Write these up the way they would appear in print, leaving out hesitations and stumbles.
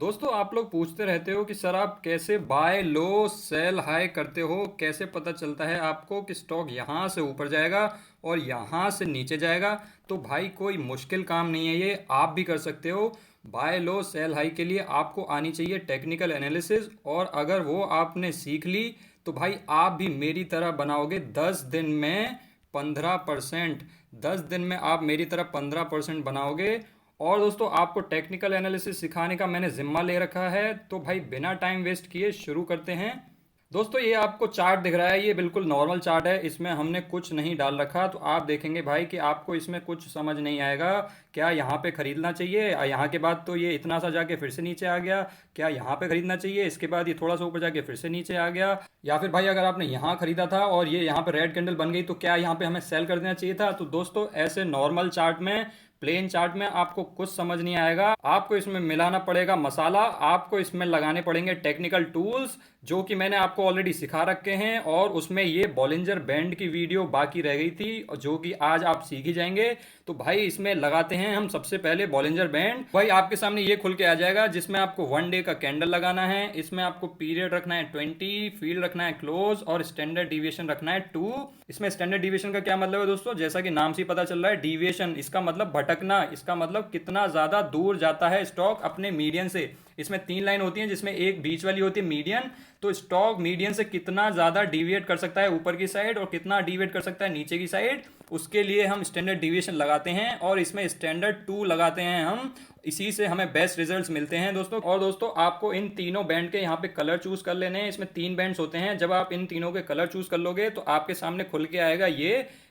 दोस्तों आप लोग पूछते रहते हो कि सर आप कैसे बाय लो सेल हाई करते हो, कैसे पता चलता है आपको कि स्टॉक यहाँ से ऊपर जाएगा और यहाँ से नीचे जाएगा। तो भाई कोई मुश्किल काम नहीं है, ये आप भी कर सकते हो। बाय लो सेल हाई के लिए आपको आनी चाहिए टेक्निकल एनालिसिस, और अगर वो आपने सीख ली तो भाई आप भी मेरी तरह बनाओगे 10 दिन में 15%। 10 दिन में आप मेरी तरह 15% बनाओगे। और दोस्तों आपको टेक्निकल एनालिसिस सिखाने का मैंने जिम्मा ले रखा है, तो भाई बिना टाइम वेस्ट किए शुरू करते हैं। दोस्तों ये आपको चार्ट दिख रहा है, ये बिल्कुल नॉर्मल चार्ट है, इसमें हमने कुछ नहीं डाल रखा। तो आप देखेंगे भाई कि आपको इसमें कुछ समझ नहीं आएगा। क्या यहाँ पे खरीदना चाहिए, यहाँ के बाद तो ये इतना सा जाके फिर से नीचे आ गया, क्या यहाँ पे खरीदना चाहिए, इसके बाद ये थोड़ा सा ऊपर जाके फिर से नीचे आ गया, या फिर भाई अगर आपने यहाँ खरीदा था और ये यहाँ पे रेड कैंडल बन गई तो क्या यहाँ पे हमें सेल कर देना चाहिए था। तो दोस्तों ऐसे नॉर्मल चार्ट में, प्लेन चार्ट में आपको कुछ समझ नहीं आएगा। आपको इसमें मिलाना पड़ेगा मसाला, आपको इसमें लगाने पड़ेंगे टेक्निकल टूल्स जो कि मैंने आपको ऑलरेडी सिखा रखे हैं। और उसमें ये बॉलिंजर बैंड की वीडियो बाकी रह गई थी और जो कि आज आप सीख ही जाएंगे। तो भाई इसमें लगाते हैं हम सबसे पहले बॉलिंजर बैंड। भाई आपके सामने ये खुल के आ जाएगा, जिसमें आपको 1 डे का कैंडल लगाना है। इसमें आपको पीरियड रखना है 20, फील्ड रखना है क्लोज और स्टैंडर्ड डिविएशन रखना है 2। इसमें स्टैंडर्ड डिविएशन का क्या मतलब है दोस्तों, जैसा कि नाम से पता चल रहा है डिविएशन, इसका मतलब भटकना, इसका मतलब कितना ज्यादा दूर जाता है स्टॉक अपने मीडियन से। इसमें 3 लाइन होती हैं जिसमें एक बीच वाली होती है मीडियन। तो स्टॉक मीडियन से कितना ज्यादा डिविएट कर सकता है ऊपर की साइड और कितना डिविएट कर सकता है नीचे की साइड, उसके लिए हम स्टैंडर्ड डिविएशन लगाते हैं और इसमें स्टैंडर्ड 2 लगाते हैं हम। इसी से हमें बेस्ट रिजल्ट्स मिलते हैं दोस्तों। और दोस्तों आपको इन तीनों बैंड के यहाँ पे कलर चूज कर लेने हैं। इसमें 3 बैंड्स होते हैं, जब आप इन तीनों के कलर चूज कर लोगे तो आपके सामने खुल के आएगा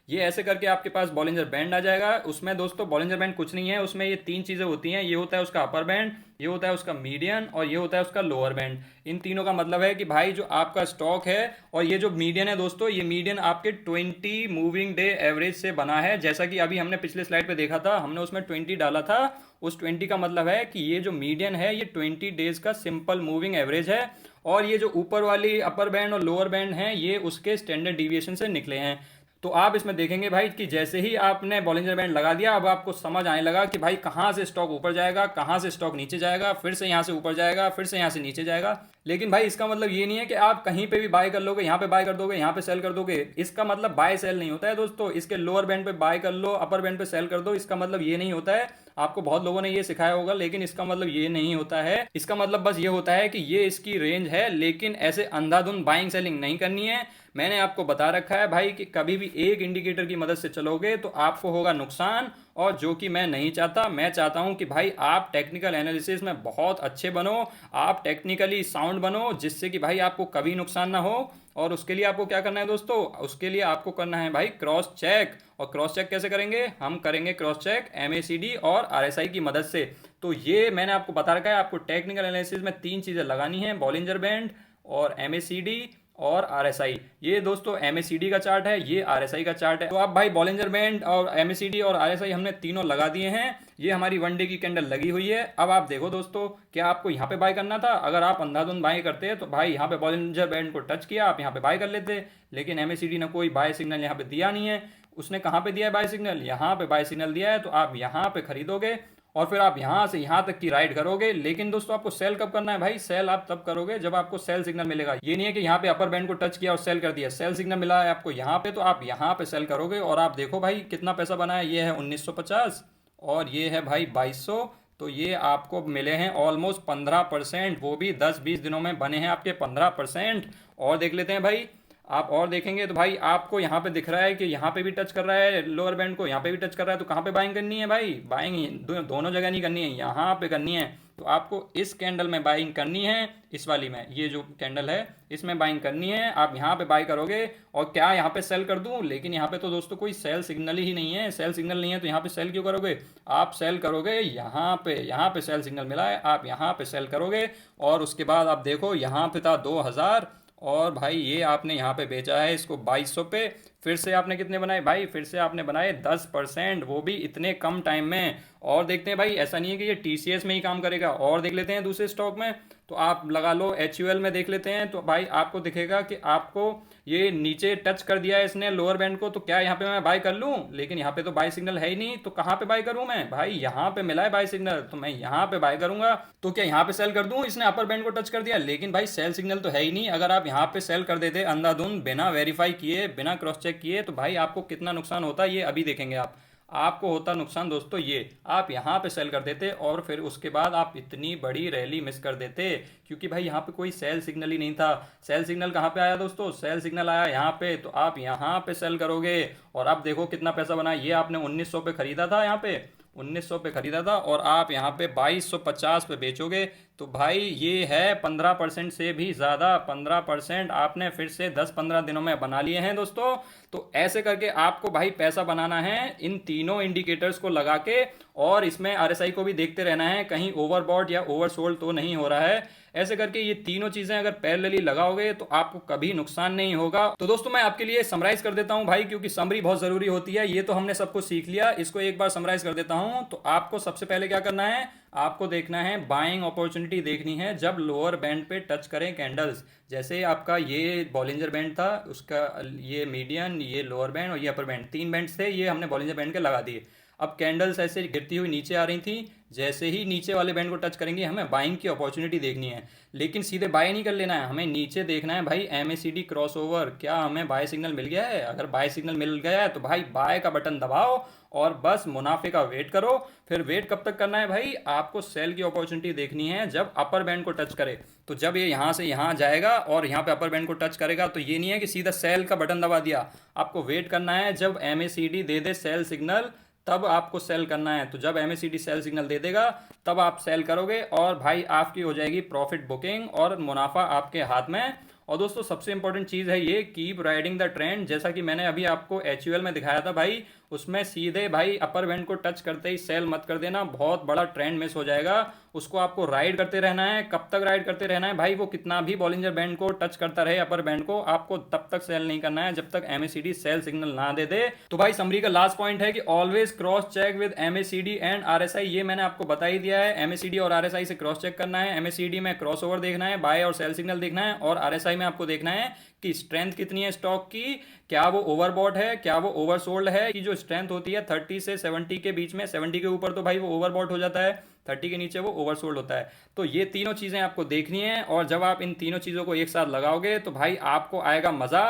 ये ऐसे करके आपके पास बॉलिंजर बैंड आ जाएगा। उसमें दोस्तों बॉलिंजर बैंड कुछ नहीं है, उसमें ये 3 चीजें होती हैं। ये होता है उसका अपर बैंड, ये होता है उसका मीडियन और ये होता है उसका लोअर बैंड। इन तीनों का मतलब है कि भाई जो आपका स्टॉक है, और ये जो मीडियन है दोस्तों, ये मीडियन आपके 20 मूविंग डे एवरेज से बना है। जैसा कि अभी हमने पिछले स्लाइड पे देखा था, हमने उसमें 20 डाला था। उस 20 का मतलब है कि ये जो मीडियन है ये 20 डेज का सिंपल मूविंग एवरेज है। और ये जो ऊपर वाली अपर बैंड और लोअर बैंड है ये उसके स्टैंडर्ड डिविएशन से निकले हैं। तो आप इसमें देखेंगे भाई कि जैसे ही आपने बॉलिंजर बैंड लगा दिया, अब आपको समझ आने लगा कि भाई कहाँ से स्टॉक ऊपर जाएगा, कहाँ से स्टॉक नीचे जाएगा, फिर से यहाँ से ऊपर जाएगा, फिर से यहाँ से नीचे जाएगा। लेकिन भाई इसका मतलब ये नहीं है कि आप कहीं पे भी बाय कर लोगे, यहाँ पे बाय कर दोगे, यहाँ पे सेल कर दोगे। इसका मतलब बाय सेल नहीं होता है दोस्तों। इसके लोअर बैंड पे बाय कर लो, अपर बैंड पे सेल कर दो, इसका मतलब ये नहीं होता है। आपको बहुत लोगों ने ये सिखाया होगा, लेकिन इसका मतलब ये नहीं होता है। इसका मतलब बस ये होता है कि ये इसकी रेंज है, लेकिन ऐसे अंधाधुंध बाइंग सेलिंग नहीं करनी है। मैंने आपको बता रखा है भाई कि कभी भी एक इंडिकेटर की मदद से चलोगे तो आपको होगा नुकसान, और जो कि मैं नहीं चाहता। मैं चाहता हूं कि भाई आप टेक्निकल एनालिसिस में बहुत अच्छे बनो, आप टेक्निकली साउंड बनो, जिससे कि भाई आपको कभी नुकसान ना हो। और उसके लिए आपको क्या करना है दोस्तों, उसके लिए आपको करना है भाई क्रॉस चेक। और क्रॉस चेक कैसे करेंगे, हम करेंगे क्रॉस चेक MACD और RSI की मदद से। तो ये मैंने आपको बता रखा है, आपको टेक्निकल एनालिसिस में 3 चीजें लगानी है, बॉलिंजर बैंड और MACD और RSI। ये दोस्तों MACD का चार्ट है, ये RSI का चार्ट है। तो अब भाई बॉलिंजर बैंड और MACD और RSI हमने तीनों लगा दिए हैं। ये हमारी 1 डे की कैंडल लगी हुई है। अब आप देखो दोस्तों, क्या आपको यहाँ पे बाय करना था। अगर आप अंधाधुंध बाय करते तो भाई यहाँ पे बॉलिंजर बैंड को टच किया, आप यहाँ पे बाय कर लेते। लेकिन MACD ने कोई बाय सिग्नल यहाँ पे दिया नहीं है। उसने कहाँ पे दिया है बाय सिग्नल, यहाँ पे बाय सिग्नल दिया है। तो आप यहाँ पे खरीदोगे और फिर आप यहाँ से यहाँ तक की राइड करोगे। लेकिन दोस्तों आपको सेल कब करना है भाई, सेल आप तब करोगे जब आपको सेल सिग्नल मिलेगा। ये नहीं है कि यहाँ पे अपर बैंड को टच किया और सेल कर दिया, सेल सिग्नल मिला है आपको यहाँ पे तो आप यहाँ पे सेल करोगे। और आप देखो भाई कितना पैसा बना है, ये है 1950 और ये है भाई 2200। तो ये आपको मिले हैं ऑलमोस्ट 15%, वो भी 10-20 दिनों में बने हैं आपके 15%। और देख लेते हैं भाई, आप और देखेंगे तो भाई आपको यहाँ पे दिख रहा है कि यहाँ पे भी टच कर रहा है लोअर बैंड को, यहाँ पे भी टच कर रहा है। तो कहाँ पे बाइंग करनी है भाई, बाइंग दोनों जगह नहीं करनी है, यहाँ पे करनी है। तो आपको इस कैंडल में बाइंग करनी है, इस वाली में, ये जो कैंडल है इसमें बाइंग करनी है। आप यहाँ पे बाय करोगे। और क्या यहाँ पे सेल कर दूं, लेकिन यहाँ पे तो दोस्तों कोई सेल सिग्नल ही नहीं है। सेल सिग्नल नहीं है तो यहाँ पे सेल क्यों करोगे, आप सेल करोगे यहाँ पे सेल सिग्नल मिला है, आप यहाँ पे सेल करोगे। और उसके बाद आप देखो यहाँ पे था 2000 और भाई ये आपने यहाँ पे बेचा है इसको 2200 पे। फिर से आपने कितने बनाए भाई, फिर से आपने बनाए 10%, वो भी इतने कम टाइम में। और देखते हैं भाई, ऐसा नहीं है कि ये टीसीएस में ही काम करेगा, और देख लेते हैं दूसरे स्टॉक में। तो आप लगा लो एचयूएल में देख लेते हैं, तो भाई आपको दिखेगा कि आपको ये नीचे टच कर दिया है इसने लोअर बैंड को, तो क्या यहाँ पे मैं बाय कर लूँ? लेकिन यहाँ पे तो बाय सिग्नल है ही नहीं, तो कहाँ पे बाय करूँ मैं भाई? यहाँ पे मिला है बाय सिग्नल, तो मैं यहाँ पे बाय करूंगा। तो क्या यहाँ पे सेल कर दूं? इसने अपर बैंड को टच कर दिया, लेकिन भाई सेल सिग्नल तो है ही नहीं। अगर आप यहाँ पे सेल कर देते अंधाधुंध, बिना वेरीफाई किए, बिना क्रॉस चेक किए, तो भाई आपको कितना नुकसान होता है ये अभी देखेंगे आप। आपको होता नुकसान दोस्तों ये, आप यहाँ पे सेल कर देते और फिर उसके बाद आप इतनी बड़ी रैली मिस कर देते, क्योंकि भाई यहाँ पे कोई सेल सिग्नल ही नहीं था। सेल सिग्नल कहाँ पे आया दोस्तों? सेल सिग्नल आया यहाँ पे, तो आप यहाँ पे सेल करोगे और आप देखो कितना पैसा बना। ये आपने 1900 पे खरीदा था, यहाँ पे 1900 पे खरीदा था और आप यहाँ पे 2250 पे बेचोगे, तो भाई ये है 15% से भी ज़्यादा। 15% आपने फिर से 10-15 दिनों में बना लिए हैं दोस्तों। तो ऐसे करके आपको भाई पैसा बनाना है इन तीनों इंडिकेटर्स को लगा के, और इसमें आरएसआई को भी देखते रहना है कहीं ओवरबॉट या ओवरसोल्ड तो नहीं हो रहा है। ऐसे करके ये तीनों चीजें अगर पैरेलली लगाओगे तो आपको कभी नुकसान नहीं होगा। तो दोस्तों मैं आपके लिए समराइज कर देता हूं भाई, क्योंकि समरी बहुत जरूरी होती है। ये तो हमने सबको सीख लिया, इसको एक बार समराइज कर देता हूं। तो आपको सबसे पहले क्या करना है, आपको देखना है बाइंग अपॉर्चुनिटी देखनी है जब लोअर बैंड पे टच करें कैंडल्स। जैसे आपका ये बॉलिंजर बैंड था, उसका ये मीडियन, ये लोअर बैंड और ये अपर बैंड, 3 बैंड थे, ये हमने बॉलिंजर बैंड के लगा दिए। अब कैंडल्स ऐसे गिरती हुई नीचे आ रही थी, जैसे ही नीचे वाले बैंड को टच करेंगे हमें बाइंग की अपॉर्चुनिटी देखनी है। लेकिन सीधे बाय नहीं कर लेना है, हमें नीचे देखना है भाई एमएसीडी क्रॉसओवर, क्या हमें बाय सिग्नल मिल गया है? अगर बाय सिग्नल मिल गया है तो भाई बाय का बटन दबाओ और बस मुनाफे का वेट करो। फिर वेट कब तक करना है भाई? आपको सेल की अपॉर्चुनिटी देखनी है जब अपर बैंड को टच करे। तो जब ये यहाँ से यहाँ जाएगा और यहाँ पे अपर बैंड को टच करेगा, तो ये नहीं है कि सीधा सेल का बटन दबा दिया, आपको वेट करना है जब MACD they they sell signal, तब आपको सेल करना है। तो जब एमएसीडी सेल सिग्नल दे देगा तब आप सेल करोगे और भाई आपकी हो जाएगी प्रॉफिट बुकिंग और मुनाफा आपके हाथ में। और दोस्तों सबसे इंपॉर्टेंट चीज़ है ये, कीप राइडिंग द ट्रेंड। जैसा कि मैंने अभी आपको एचयूएल में दिखाया था भाई, उसमें सीधे भाई अपर बैंड को टच करते ही सेल मत कर देना, बहुत बड़ा ट्रेंड मिस हो जाएगा। उसको आपको राइड करते रहना है। कब तक राइड करते रहना है भाई? वो कितना भी बॉलिंजर बैंड को टच करता रहे अपर बैंड को, आपको तब तक सेल नहीं करना है जब तक एमएसीडी सेल सिग्नल ना दे दे। तो भाई समरी का लास्ट पॉइंट है कि always cross check with MACD and RSI. ये मैंने आपको बता ही दिया है, एमएसीडी और आरएसआई से क्रॉस चेक करना है। एमएसीडी में क्रॉस ओवर देखना है, बाय और सेल सिग्नल देखना है, और आरएसआई में आपको देखना है कि स्ट्रेंथ कितनी है स्टॉक की, क्या वो ओवरबॉट है, क्या वो ओवरसोल्ड है। कि जो स्ट्रेंथ होती है 30 से 70 के बीच में, 70 के ऊपर तो भाई वो ओवरबॉट हो जाता है, 30 के नीचे वो ओवरसोल्ड होता है। तो ये तीनों चीज़ें आपको देखनी है, और जब आप इन तीनों चीज़ों को एक साथ लगाओगे तो भाई आपको आएगा मज़ा।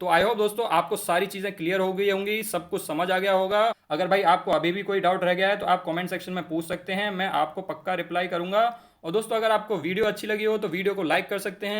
तो आई होप दोस्तों आपको सारी चीज़ें क्लियर हो गई होंगी, सब कुछ समझ आ गया होगा। अगर भाई आपको अभी भी कोई डाउट रह गया है तो आप कमेंट सेक्शन में पूछ सकते हैं, मैं आपको पक्का रिप्लाई करूंगा। और दोस्तों अगर आपको वीडियो अच्छी लगी हो तो वीडियो को लाइक कर सकते हैं।